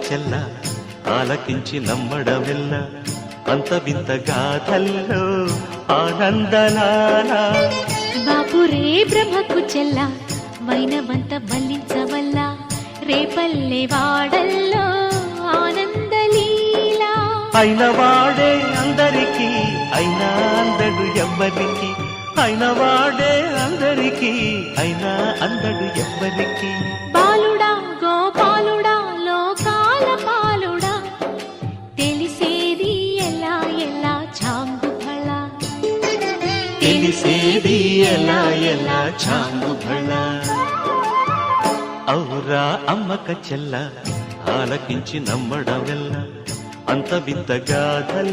చెల్ల ఆలకించి నమ్మడమెల్ల అంత వింత గాథల్లో ఆనందలాల బాపురే బ్రహ్మకు చెల్ల వైనవంత బల్లించవల్ల రేపల్లె వాడల్లో ఆనందలీల అయిన వాడే అందరికీ అయినా అందడు ఎవ్వరికి అయిన వాడే అందరికీ అయినా అందడు ఎవ్వరికి బాలుడా గోపాలుడా లోకాల పాలుడా తెలిసేది ఎలా ఎలా చాంగుఫళ తెలిసేది ఎలా ఎలా చాంగుఫళ ఔరా అమ్మక చెల్ల ఆలకించి నమ్మడమెల్ల అంత వింత గాథల్